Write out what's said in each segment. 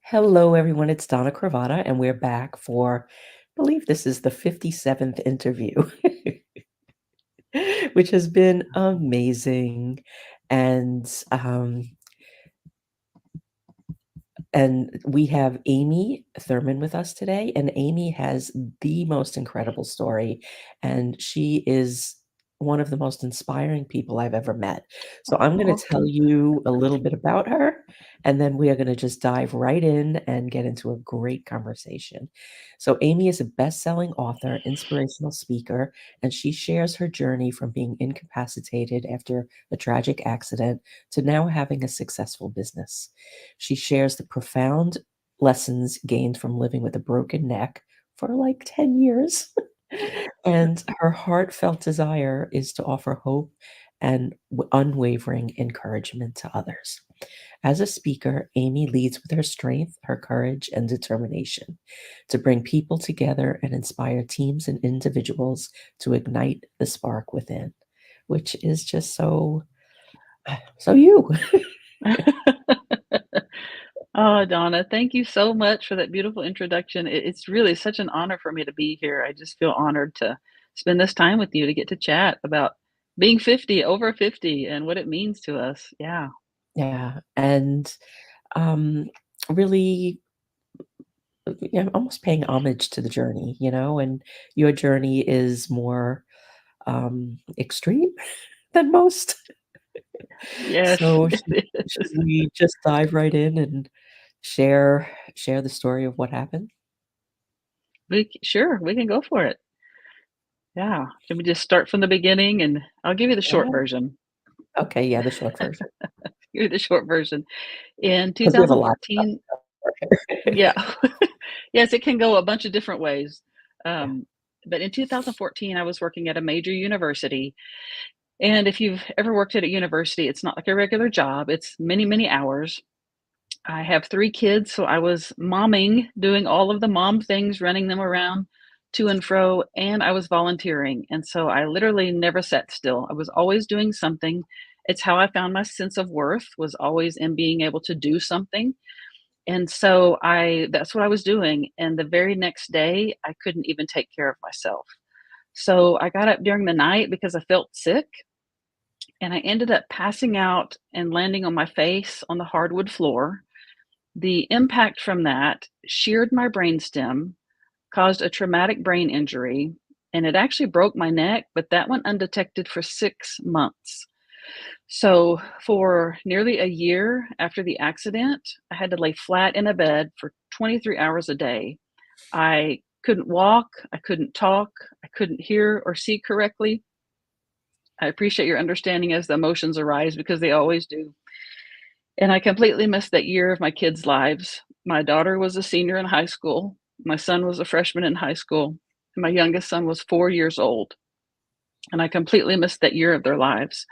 Hello, everyone. It's Donna Cravata, and we're back for, I believe this is the 57th interview, which has been amazing. And and we have Amy Thurman with us today, and Amy has the most incredible story, and she is one of the most inspiring people I've ever met. So I'm going Oh, to tell you a little bit about her, and then we are going to just dive right in and get into a great conversation. So Amy is a best-selling author, inspirational speaker, and she shares her journey from being incapacitated after a tragic accident to now having a successful business. She shares the profound lessons gained from living with a broken neck for like 10 years. And her heartfelt desire is to offer hope and unwavering encouragement to others. As a speaker, Amy leads with her strength, her courage, and determination to bring people together and inspire teams and individuals to ignite the spark within, which is just so you. oh, Donna, thank you so much for that beautiful introduction. It's really such an honor for me to be here. I just feel honored to spend this time with you to get to chat about being 50, over 50, and what it means to us. Yeah. Yeah, and um, really, almost paying homage to the journey, and your journey is more extreme than most. Yes, So it should is. we just dive right in and share the story of what happened? Sure, we can go for it. Yeah. Should we just start from the beginning and I'll give you the short Yeah. version. Okay, yeah, the short version, Give you the short version. In because we have a lot to 2014, cover. yeah. Yes, it can go a bunch of different ways. Yeah. But in 2014, I was working at a major university. And if you've ever worked at a university, it's not like a regular job, it's many, many hours. I have 3 kids, so I was momming, doing all of the mom things, running them around to and fro, and I was volunteering. And so I literally never sat still. I was always doing something. It's how I found my sense of worth, was always in being able to do something. And so I that's what I was doing, and the very next day, I couldn't even take care of myself. So I got up during the night because I felt sick, and I ended up passing out and landing on my face on the hardwood floor. The impact from that sheared my brainstem, caused a traumatic brain injury, and it actually broke my neck, but that went undetected for 6 months. So, for nearly a year after the accident, I had to lay flat in a bed for 23 hours a day. I couldn't walk, I couldn't talk, I couldn't hear or see correctly. I appreciate your understanding as the emotions arise because they always do. And I completely missed that year of my kids' lives. My daughter was a senior in high school, my son was a freshman in high school, and my youngest son was 4 years old. And I completely missed that year of their lives.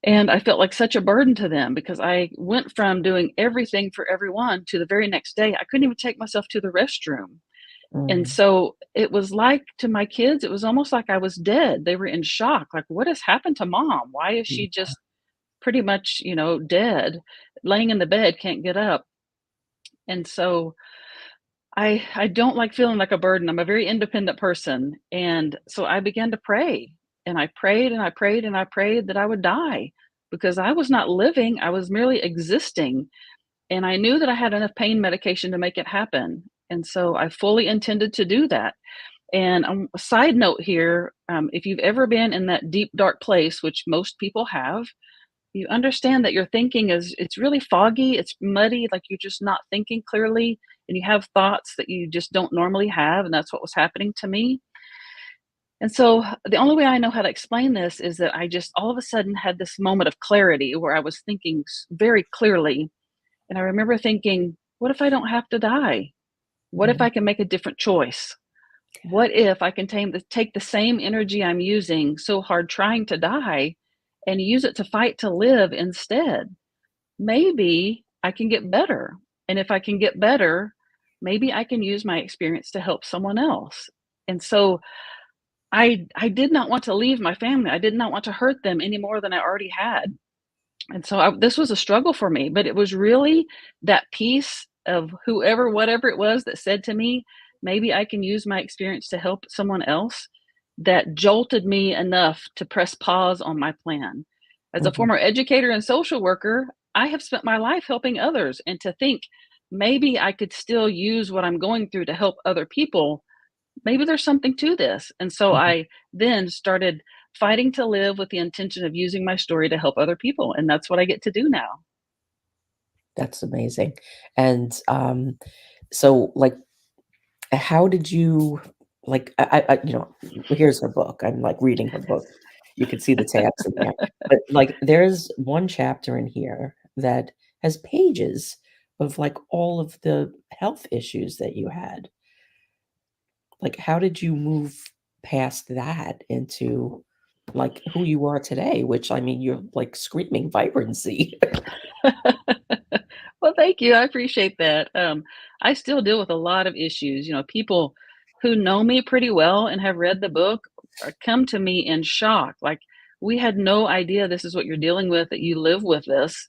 And I felt like such a burden to them because I went from doing everything for everyone to the very next day, I couldn't even take myself to the restroom. And Mm, so it was like to my kids, it was almost like I was dead. They were in shock. Like, what has happened to mom? Why is yeah, she just pretty much, dead, laying in the bed, can't get up? And so I don't like feeling like a burden. I'm a very independent person. And so I began to pray. And I prayed and I prayed and I prayed that I would die because I was not living, I was merely existing. And I knew that I had enough pain medication to make it happen. And so I fully intended to do that. And a side note here, if you've ever been in that deep, dark place, which most people have, you understand that your thinking is it's really foggy, it's muddy, like you're just not thinking clearly, and you have thoughts that you just don't normally have, and that's what was happening to me. And so the only way I know how to explain this is that I just all of a sudden had this moment of clarity where I was thinking very clearly. And I remember thinking, what if I don't have to die? What if mm, I can make a different choice? What if I can take the same energy I'm using so hard trying to die and use it to fight to live instead? Maybe I can get better. And if I can get better, maybe I can use my experience to help someone else. And so I did not want to leave my family. I did not want to hurt them any more than I already had. And so this was a struggle for me, but it was really that peace of whoever, whatever it was that said to me, maybe I can use my experience to help someone else, that jolted me enough to press pause on my plan. As a Mhm. former educator and social worker, I have spent my life helping others, and to think maybe I could still use what I'm going through to help other people, maybe there's something to this. And so Mhm. I then started fighting to live with the intention of using my story to help other people. And that's what I get to do now. That's amazing. And, so, like, how did you like, here's her book. I'm, like, reading her book. You could see the tabs in there. But, like, there's one chapter in here that has pages of, like, all of the health issues that you had. Like, how did you move past that into, like, who you are today, which, I mean, you're, like, screaming vibrancy. Well, thank you. I appreciate that. I still deal with a lot of issues. People who know me pretty well and have read the book come to me in shock. Like, we had no idea this is what you're dealing with, that you live with this.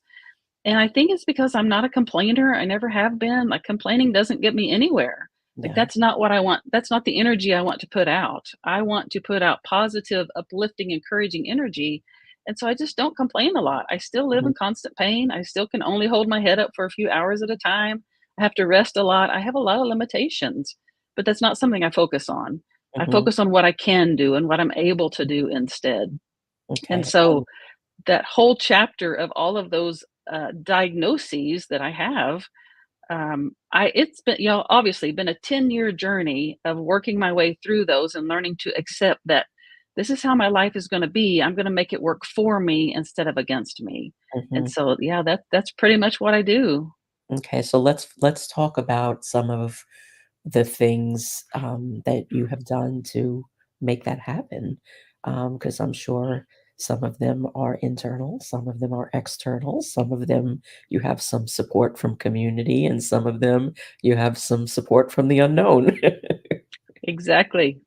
And I think it's because I'm not a complainer. I never have been. Like, complaining doesn't get me anywhere. Like, Yeah. that's not what I want. That's not the energy I want to put out. I want to put out positive, uplifting, encouraging energy. And so I just don't complain a lot. I still live Mhm, in constant pain. I still can only hold my head up for a few hours at a time. I have to rest a lot. I have a lot of limitations, but that's not something I focus on. I mhm. focus on what I can do and what I'm able to do instead. And Okay, so that whole chapter of all of those diagnoses that I have, it's been, obviously been a 10-year journey of working my way through those and learning to accept that this is how my life is going to be. I'm going to make it work for me instead of against me. And mhm. so, yeah, that's pretty much what I do. Okay, so let's talk about some of the things, that you have done to make that happen, because I'm sure some of them are internal, some of them are external, some of them you have some support from community, and some of them you have some support from the unknown. Exactly.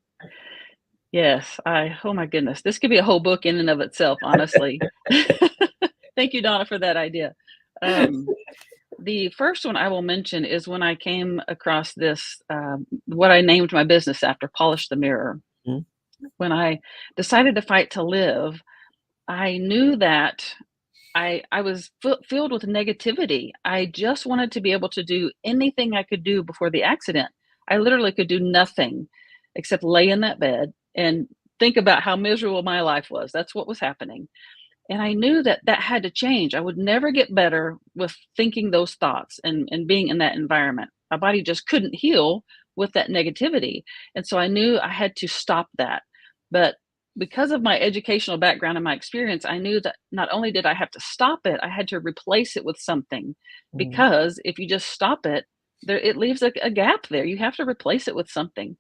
Yes. Oh my goodness. This could be a whole book in and of itself, honestly. Thank you, Donna, for that idea. Um, The first one I will mention is when I came across this, what I named my business after, Polish the Mirror. Mm, When I decided to fight to live, I knew that I was filled with negativity. I just wanted to be able to do anything I could do before the accident. I literally could do nothing except lay in that bed and think about how miserable my life was. That's what was happening. And I knew that that had to change. I would never get better with thinking those thoughts and being in that environment. My body just couldn't heal with that negativity. And so I knew I had to stop that. But because of my educational background and my experience, I knew that not only did I have to stop it, I had to replace it with something. mm, Because if you just stop it, it leaves a gap there. You have to replace it with something.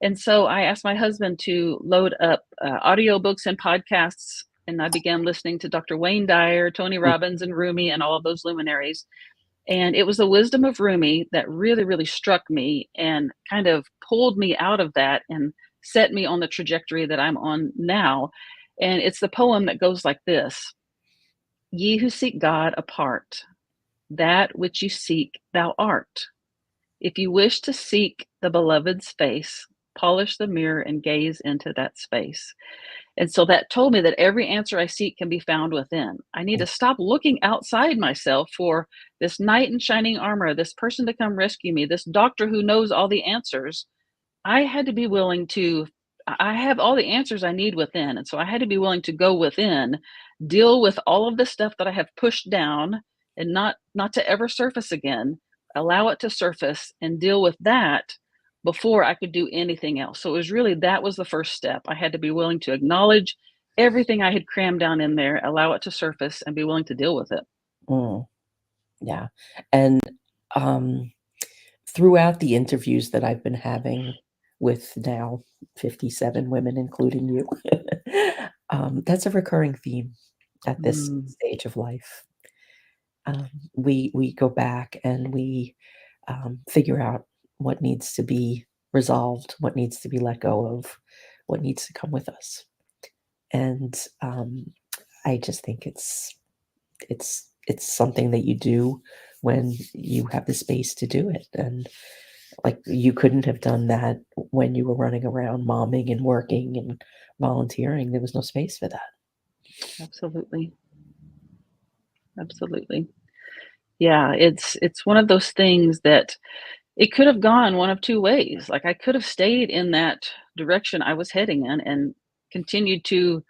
And so I asked my husband to load up audiobooks and podcasts, and I began listening to Dr. Wayne Dyer, Tony mm, Robbins, and Rumi, and all of those luminaries. And it was the wisdom of Rumi that really, really struck me and kind of pulled me out of that and set me on the trajectory that I'm on now. And it's the poem that goes like this: Ye who seek God apart, that which you seek thou art. If you wish to seek the beloved's face, polish the mirror and gaze into that space. And so that told me that every answer I seek can be found within. I need mm, to stop looking outside myself for this knight in shining armor, this person to come rescue me, this doctor who knows all the answers. I had to be willing to I have all the answers I need within, and so I had to be willing to go within, deal with all of the stuff that I have pushed down and not to ever surface again, allow it to surface and deal with that before I could do anything else. So it was really, that was the first step. I had to be willing to acknowledge everything I had crammed down in there, allow it to surface and be willing to deal with it. mm, yeah, and, um throughout the interviews that I've been having with now 57 women, including you, that's a recurring theme at this Mm, stage of life. We go back and we, figure out what needs to be resolved, what needs to be let go of, what needs to come with us, and, I just think it's something that you do when you have the space to do it. And like you couldn't have done that when you were running around momming and working and volunteering. There was no space for that. Absolutely. Absolutely. Yeah, it's one of those things that it could have gone one of 2 ways. Like, I could have stayed in that direction I was heading in and continued to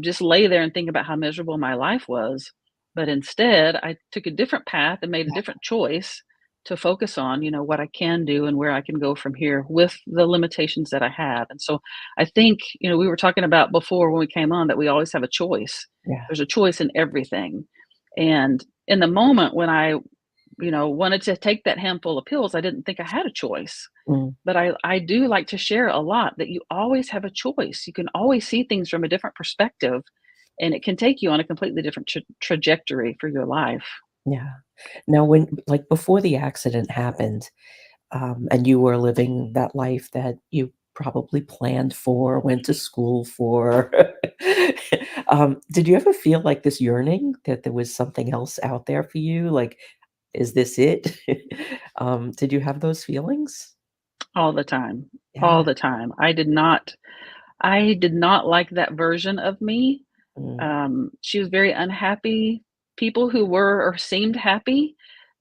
just lay there and think about how miserable my life was. But instead, I took a different path and made a different choice to focus on, what I can do and where I can go from here with the limitations that I have. And so I think, we were talking about before when we came on that we always have a choice. Yeah. There's a choice in everything. And in the moment when I, wanted to take that handful of pills, I didn't think I had a choice. Mm, But I do like to share a lot that you always have a choice. You can always see things from a different perspective, and it can take you on a completely different trajectory for your life. yeah. Now, when like before the accident happened, and you were living that life that you probably planned for, went to school for, did you ever feel like this yearning that there was something else out there for you? Like, is this it? Did you have those feelings? All the time, all Yeah. the time. I did not like that version of me. Mm, She was very unhappy. People who were or seemed happy,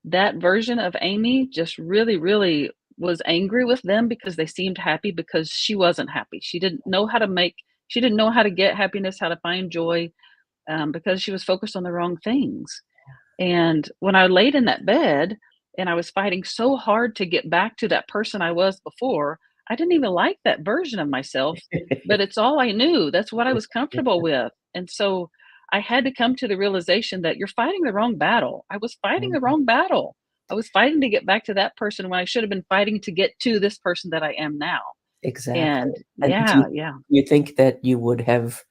that version of Amy just really, really was angry with them because they seemed happy because she wasn't happy. She didn't know how to get happiness, how to find joy, because she was focused on the wrong things. And when I laid in that bed and I was fighting so hard to get back to that person I was before, I didn't even like that version of myself, but it's all I knew. That's what I was yeah, comfortable with. And so I had to come to the realization that you're fighting the wrong battle. I was fighting the mhm, wrong battle. I was fighting to get back to that person when I should have been fighting to get to this person that I am now. exactly. And And yeah, yeah. do you think that you would have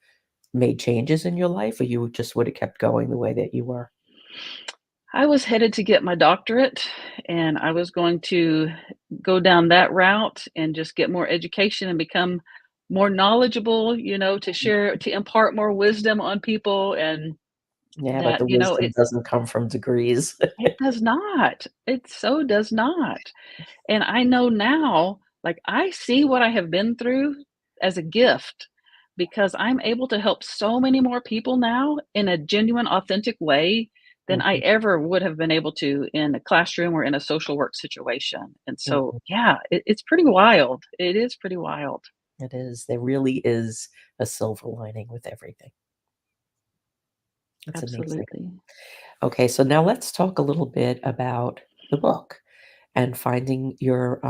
made changes in your life, or you just would have kept going the way that you were? I was headed to get my doctorate and I was going to go down that route and just get more education and become more knowledgeable, to share, to impart more wisdom on people. And Yeah, but that, the wisdom it, doesn't come from degrees. it does not. It so does not. And I know now, like, I see what I have been through as a gift because I'm able to help so many more people now in a genuine, authentic way than I Mhm, ever would have been able to in a classroom or in a social work situation. And so, mhm. yeah, it's pretty wild. It is pretty wild. It is. There really is a silver lining with everything. That's amazing. Absolutely. Okay, so now let's talk a little bit about the book and finding your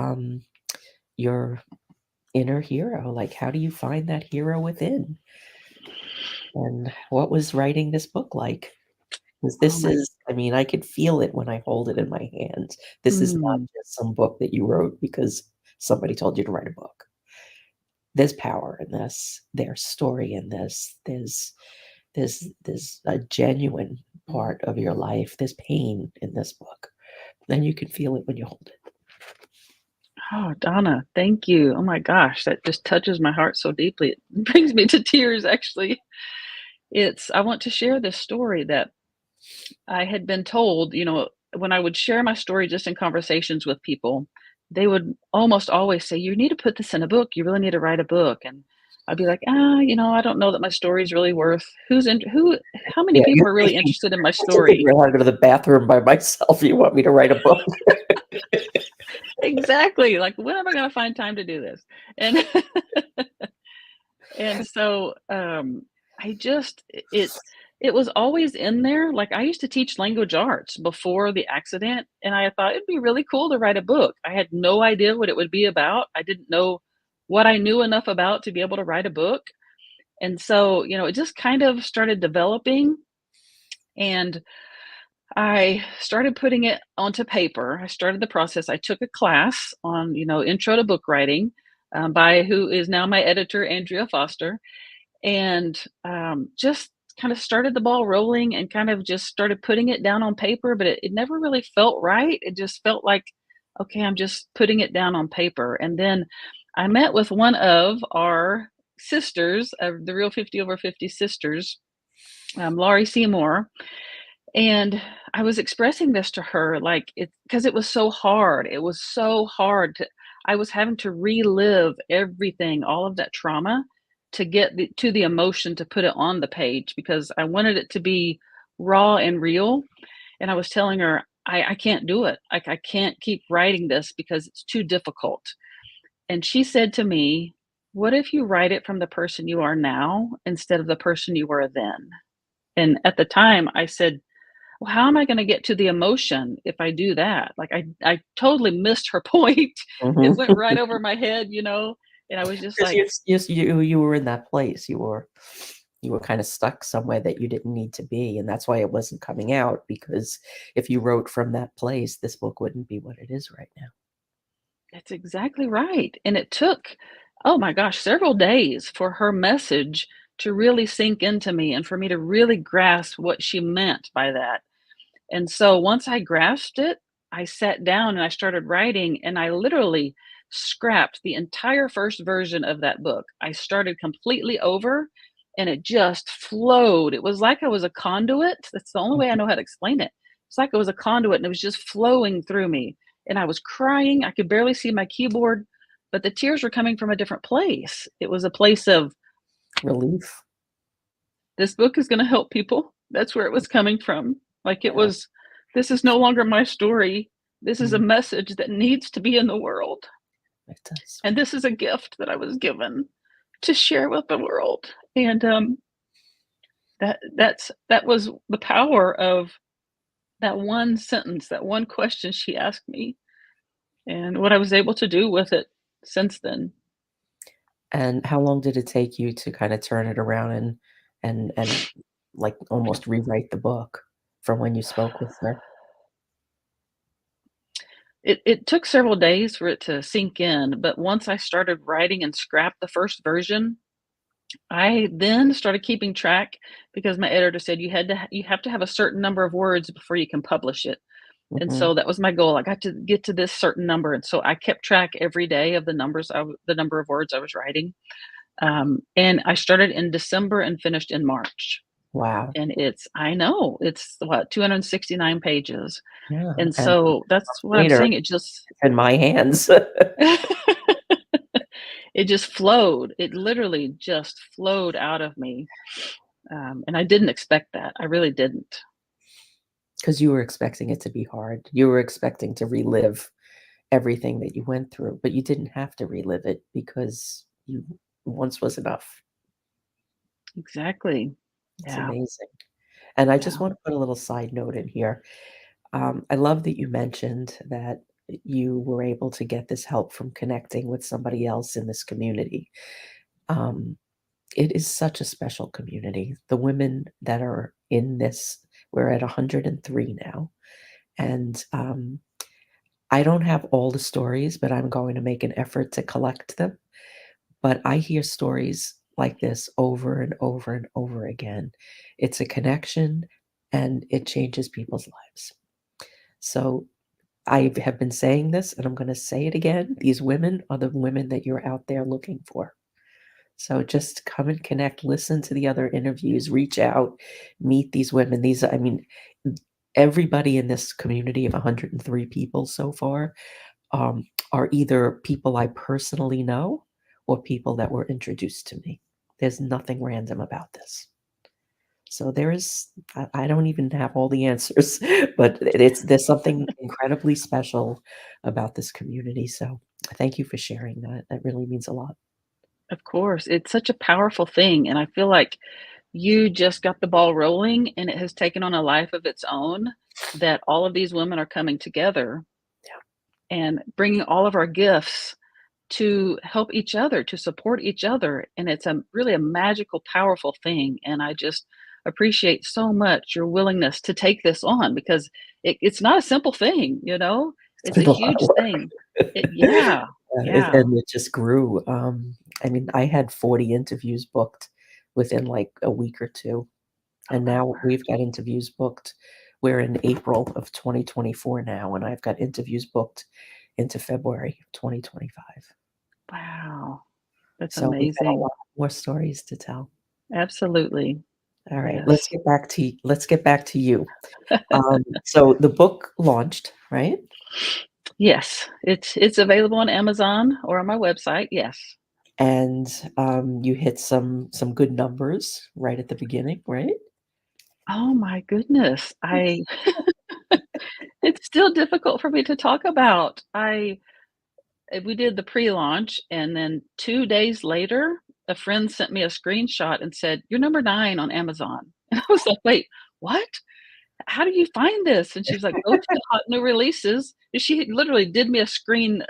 inner hero. Like, how do you find that hero within? And what was writing this book like? 'Cause Oh this my. is I mean, I could feel it when I hold it in my hands. This is not Mm. just some book that you wrote because somebody told you to write a book. There's power in this. There's story in this. There's a genuine part of your life. There's pain in this book, and you can feel it when you hold it. Oh, Donna, thank you. Oh my gosh, that just touches my heart so deeply. It brings me to tears, actually. I want to share this story that I had been told, when I would share my story just in conversations with people, they would almost always say, "You need to put this in a book. You really need to write a book." And I'd be like, I don't know that my story is really worth how many Yeah, people you're are really thinking, interested in my "I can story? figure out how to go to the bathroom by myself. You want me to write a book?" Exactly. Like, when am I going to find time to do this? And And so, I just it was always in there. Like, I used to teach language arts before the accident, and I thought it'd be really cool to write a book. I had no idea what it would be about. I didn't know what I knew enough about to be able to write a book. And so, it just kind of started developing, and I started putting it onto paper. I started the process. I took a class on, intro to book writing, by who is now my editor, Andrea Foster, and just kind of started the ball rolling and kind of just started putting it down on paper, but it never really felt right. It just felt like, okay, I'm just putting it down on paper. And then I met with one of our sisters, the real 50 over 50 sisters, Laurie Seymour, And I was expressing this to her, like, because it was so hard. It was so hard to I was having to relive everything, all of that trauma to get to the emotion to put it on the page because I wanted it to be raw and real. And I was telling her, I can't do it. I can't keep writing this because it's too difficult. And she said to me, "What if you write it from the person you are now instead of the person you were then?" And at the time, I said, "Well, how am I gonna get to the emotion if I do that?" Like, I totally missed her point. It Mhm. went right over my head, and I was just 'Cause like, you were in that place. You were kinda stuck somewhere that you didn't need to be, and that's why it wasn't coming out, because if you wrote from that place, this book wouldn't be what it is right now. "That's exactly right." And it took, oh my gosh, several days for her message to really sink into me and for me to really grasp what she meant by that. And so once I grasped it, I sat down and I started writing, and I literally scrapped the entire first version of that book. I started completely over and it just flowed. It was like I was a conduit. That's the only way I Mhm. know how to explain it. It's like I was a conduit and it was just flowing through me. And I was crying. I could barely see my keyboard, but the tears were coming from a different place. It was a place of, Relief. this book is going to help people. That's where it was coming from. Like it Yeah. was, this is no longer my story. This is a Mm, message that needs to be in the world. it does. And this is a gift that I was given to share with the world. And that was the power of that one sentence, that one question she asked me, and what I was able to do with it since then. And how long did it take you to kinda turn it around and, like, almost rewrite the book from when you spoke with her? It took several days for it to sink in, but once I started writing and scrapped the first version, I then started keeping track because my editor said you have to have a certain number of words before you can publish it. And Mhm. so that was my goal. I got to get to this certain number, and so I kept track every day of the number of words I was writing. And I started in December and finished in March. Wow. And I know it's what, 269 pages. Yeah, And and so that's what I'm later, saying. It just it's in my hands. it just flowed. It literally just flowed out of me. And I didn't expect that. I really didn't. 'Cause you were expecting it to be hard. You were expecting to relive everything that you went through, but you didn't have to relive it because you once was enough. Exactly. It's Yeah. amazing. And I just Yeah. wanna put a little side note in here. I love that you mentioned that you were able to get this help from connecting with somebody else in this community. Um, it is such a special community. The women that are in this, we're at 103 now, and, I don't have all the stories, but I'm going to make an effort to collect them. But I hear stories like this over and over and over again. It's a connection, and it changes people's lives. So I have been saying this, and I'm gonna say it again. These women are the women that you're out there looking for. So just come and connect, listen to the other interviews, reach out, meet these women. I mean, everybody in this community of 103 people so far, are either people I personally know or people that were introduced to me. There's nothing random about this. So I don't even have all the answers, but there's something incredibly special about this community. So thank you for sharing that. That really means a lot. Of course. It's such a powerful thing. And I feel like you just got the ball rolling and it has taken on a life of its own, that all of these women are coming together Yeah. and bringing all of our gifts to help each other, to support each other. And it's a really a magical, powerful thing. And I just appreciate so much your willingness to take this on because it's not a simple thing, you know? It's It's a been a lot of huge work. thing. Yeah. Yeah. And it just grew. I mean, I had 40 interviews booked within like a week or two. Oh And my now word. we've got interviews booked. We're in April of 2024 now, and I've got interviews booked into February of 2025. Wow. That's So we've got a amazing. lot more stories to tell. Absolutely. All right, Yes. let's get back to you. So the book launched, right? Yes, it's available on Amazon or on my website, yes. And, you hit some good numbers right at the beginning, right? Oh my goodness, I it's still difficult for me to talk about. We did the pre-launch, and then 2 days later, a friend sent me a screenshot and said, "You're number 9 on Amazon." And I was like, "Wait, what? How do you find this?" And she was like, "Go to the hot new releases." And she literally did me a screen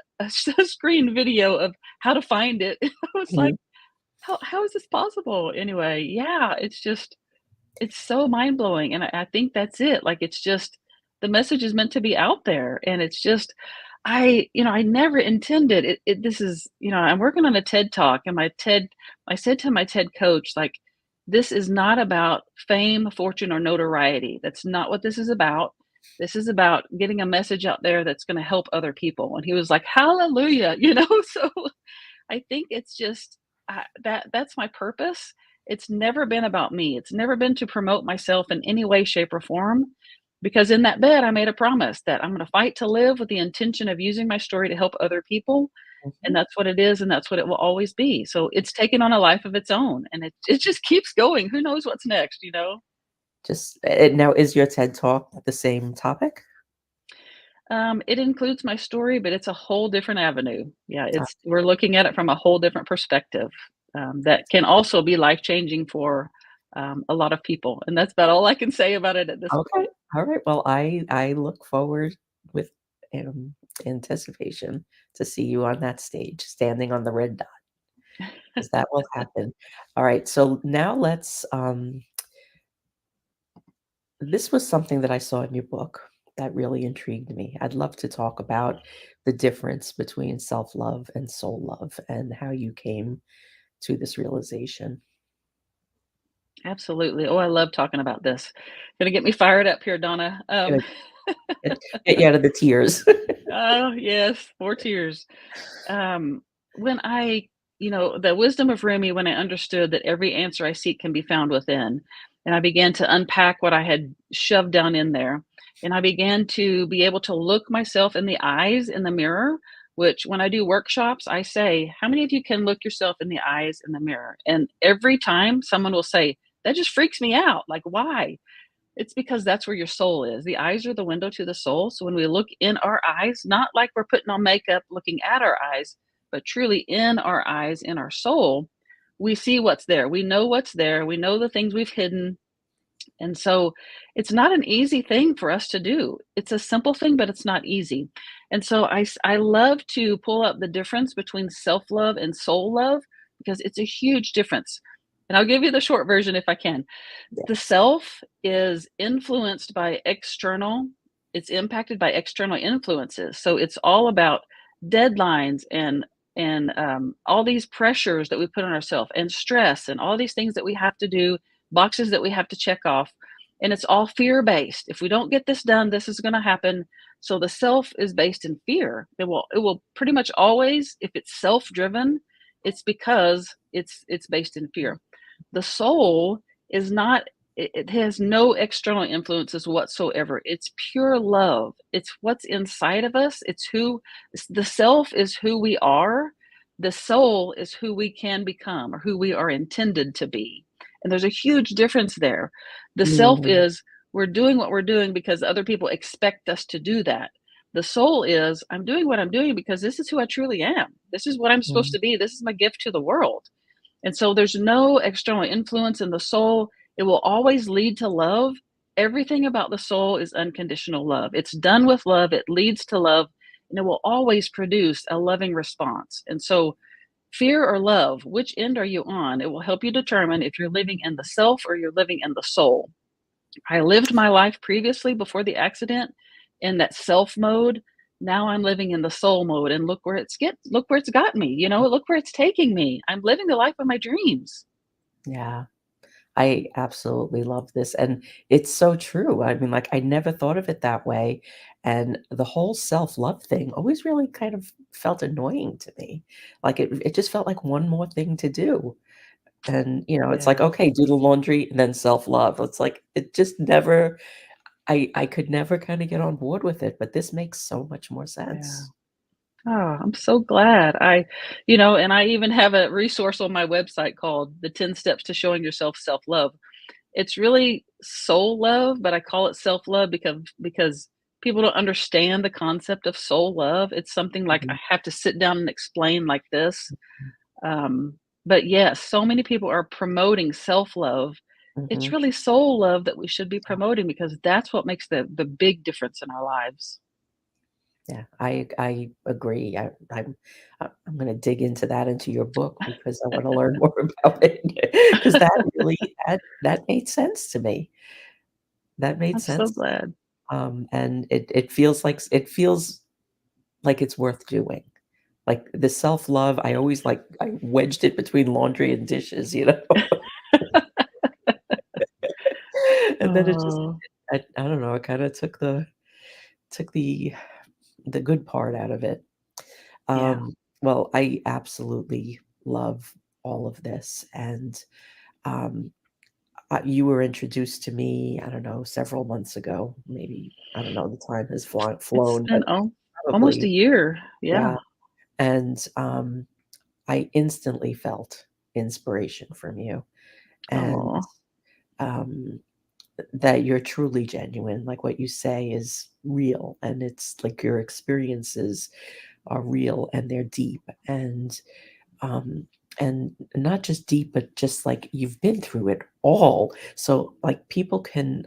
video of how to find it. And I was like, Mhm. "How is this possible?" Anyway, yeah, it's so mind blowing. And I think that's it. Like, it's just the message is meant to be out there. And it's just, I never intended it. This is, I'm working on a TED talk, and I said to my TED coach, like, this is not about fame, fortune, or notoriety. That's not what this is about. This is about getting a message out there that's going to help other people. And he was like, hallelujah, So I think it's just that's my purpose. It's never been about me. It's never been to promote myself in any way, shape, or form. Because in that bed, I made a promise that I'm going to fight to live with the intention of using my story to help other people. And Mhm. that's what it is, and that's what it will always be. So it's taken on a life of its own, and it just keeps going. Who knows what's next? Just now is your TED Talk the same topic? It includes my story, but it's a whole different avenue. Yeah, Uh, we're looking at it from a whole different perspective, that can also be life changing for a lot of people, and that's about all I can say about it at this okay. point. Alright, well, I look forward with, um, anticipation to see you on that stage, standing on the red dot, 'cause that will happen. Alright, so now this was something that I saw in your book that really intrigued me. I'd love to talk about the difference between self-love and soul love and how you came to this realization. Absolutely. Oh, I love talking about this. Gonna get me fired up here, Donna. Good. Get you out of the tears. Oh yes, more tears. When the wisdom of Rumi, when I understood that every answer I seek can be found within, and I began to unpack what I had shoved down in there, and I began to be able to look myself in the eyes in the mirror, which when I do workshops, I say, how many of you can look yourself in the eyes in the mirror? And every time someone will say, that just freaks me out. Like, why? It's because that's where your soul is. The eyes are the window to the soul. So when we look in our eyes, not like we're putting on makeup looking at our eyes, but truly in our eyes, in our soul, we see what's there. We know what's there. We know the things we've hidden. And so it's not an easy thing for us to do. It's a simple thing, but it's not easy. And so I love to pull up the difference between self love and soul love because it's a huge difference. And I'll give you the short version if I can. The Yes. self is influenced by external it's impacted by external influences. So it's all about deadlines and all these pressures that we put on ourselves and stress and all these things that we have to do, boxes that we have to check off. And it's all fear based. If we don't get this done, this is going to happen. So the self is based in fear. It will pretty much always, if it's self driven, it's because it's based in fear. The soul is not it has no external influences whatsoever. It's pure love. It's what's inside of us. The self is who we are. The soul is who we can become or who we are intended to be. And there's a huge difference there. The self Mhm. is we're doing what we're doing because other people expect us to do that. The soul is I'm doing what I'm doing because this is who I truly am. This is what I'm supposed Mhm. to be. This is my gift to the world. And so there's no external influence in the soul. It will always lead to love. Everything about the soul is unconditional love. It's done with love, it leads to love, and it will always produce a loving response. And so, fear or love, which end are you on? It will help you determine if you're living in the self or you're living in the soul. I lived my life previously before the accident in that self mode. Now I'm living in the soul mode and look where it's got me, look where it's taking me. I'm living the life of my dreams. Yeah. I absolutely love this, and it's so true. I mean, like, I never thought of it that way, and the whole self-love thing always really kind of felt annoying to me. Like, it just felt like one more thing to do. And, it's like, Yeah. okay, do the laundry and then self-love. It's like, it just never I could never kinda get on board with it, but this makes so much more Yeah. sense. Oh, I'm so glad. And I even have a resource on my website called The 10 Steps to Showing Yourself Self-Love. It's really soul love, but I call it self-love because people don't understand the concept of soul love. It's something like I Mhm, have to sit down and explain like this. Um, but yes, so many people are promoting self-love. It's mhm. really soul love that we should be promoting because that's what makes the big difference in our lives. Yeah, I agree. I'm gonna dig into your book because I wanna learn more about it. Because that made sense to me. That made I'm so sense, glad. and it feels like it's worth doing. Like, the self-love, I wedged it between laundry and dishes, you know? And then it just Oh, I don't know, it kinda took the good part out of it. yeah. Well, I absolutely love all of this, and, um, you were introduced to me, I don't know, several months ago, maybe, I don't know, the time has It's flown, been but almost a probably year. yeah, Yeah. and, I instantly felt inspiration from you, and, Oh. um, that you're truly genuine, like, what you say is real, and it's like your experiences are real and they're deep, um and not just deep, but just like you've been through it all, so like people can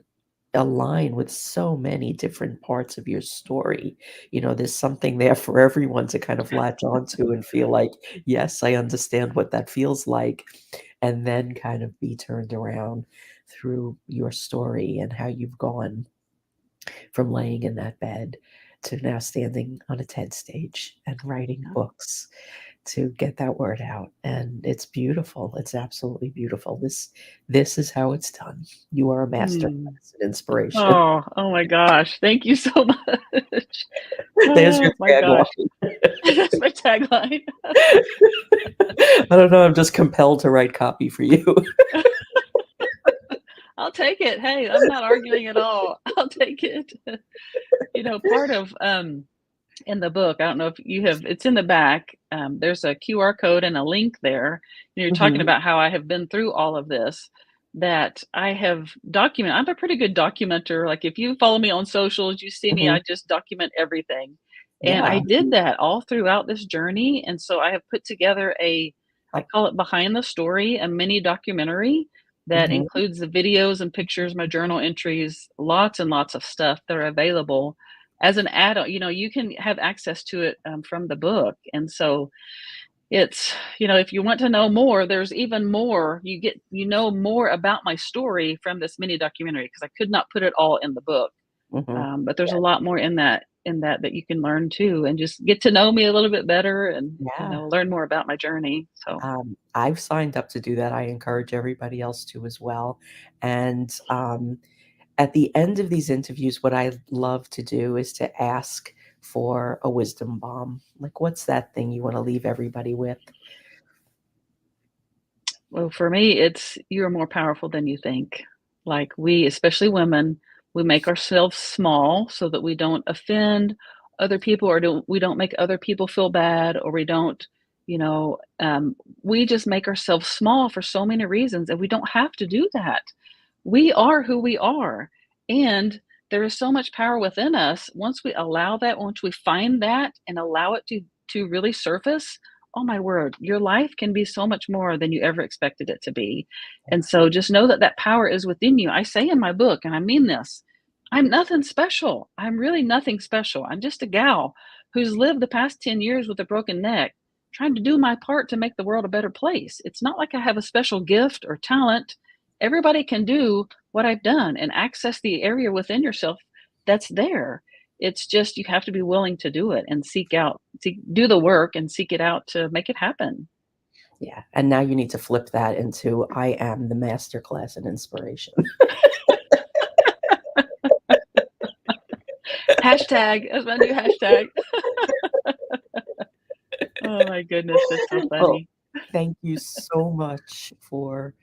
align with so many different parts of your story. There's something there for everyone to kind of latch onto and feel like, yes, I understand what that feels like, and then kind of be turned around through your story and how you've gone from laying in that bed to now standing on a TED stage and writing Yeah. books to get that word out, and it's beautiful. It's absolutely beautiful. This is how it's done. You are a master Hmm. class in inspiration. Oh my gosh. Thank you so much. There's your Oh my gosh. tagline. That's my tagline. I don't know, I'm just compelled to write copy for you. I'll take it. Hey, I'm not arguing at all. I'll take it. Part of in the book, I don't know if you have it's in the back. There's a QR code and a link there. And you're talking Mhm, about how I have been through all of this, that I have documented. I'm a pretty good documenter. Like if you follow me on socials, you see me, mhm. I just document everything. And I Yeah, did that all throughout this journey. And so I have put together I call it Behind the Story, a mini documentary that mhm, includes the videos and pictures, my journal entries, lots and lots of stuff that are available as an adult. You can have access to it from the book. And so if you want to know more, there's even more. You know more about my story from this mini documentary because I could not put it all in the book. mhm. But there's Yeah, a lot more in that you can learn too, and just get to know me a little bit better, and yeah. learn more about my journey. So, I've signed up to do that. I encourage everybody else to as well, and, at the end of these interviews, what I love to do is to ask for a wisdom bomb. Like, what's that thing you wanna leave everybody with? well, for me, it's you're more powerful than you think. Like we, especially women, we make ourselves small so that we don't offend other people, or we don't make other people feel bad, or we don't, you know, um, we just make ourselves small for so many reasons, and we don't have to do that. We are who we are, and there is so much power within us. Once we allow that, once we find that and allow it to really surface, oh my word, your life can be so much more than you ever expected it to be. And so just know that that power is within you. I say in my book, and I mean this, I'm nothing special. I'm really nothing special. I'm just a gal who's lived the past 10 years with a broken neck, trying to do my part to make the world a better place. It's not like I have a special gift or talent. Everybody can do what I've done and access the area within yourself that's there. It's just you have to be willing to do it and do the work and seek it out to make it happen. Yeah, and now you need to flip that into, "I am the master class in inspiration." Hashtag as my new hashtag. Oh my goodness, that's so Well, funny. Thank you so much for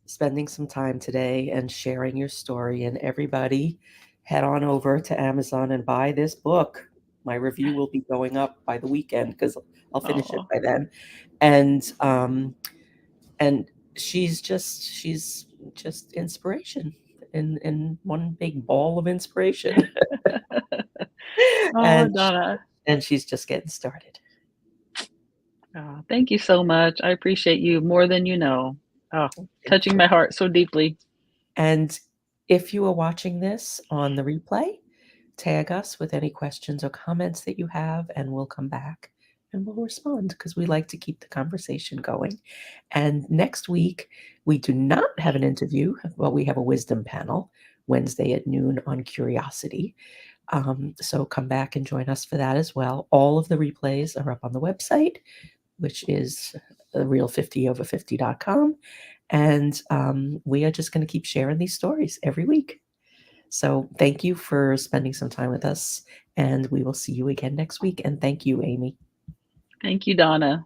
spending some time today and sharing your story. And everybody, head on over to Amazon and buy this book. My review will be going up by the weekend because I'll finish it Oh, by then. And she's just inspiration in one big ball of inspiration. oh, and sh- Donna. and she's just getting started. Oh, thank you so much. I appreciate you more than you know. Oh, Thank you touching for my heart so deeply. And if you are watching this on the replay, tag us with any questions or comments that you have, and we'll come back and we'll respond because we like to keep the conversation going. And next week, we do not have an interview, but we have a wisdom panel Wednesday at noon on curiosity. So come back and join us for that as well. All of the replays are up on the website, which is real50over50.com. And we are just going to keep sharing these stories every week. So thank you for spending some time with us. And we will see you again next week. And thank you, Amy. Thank you, Donna.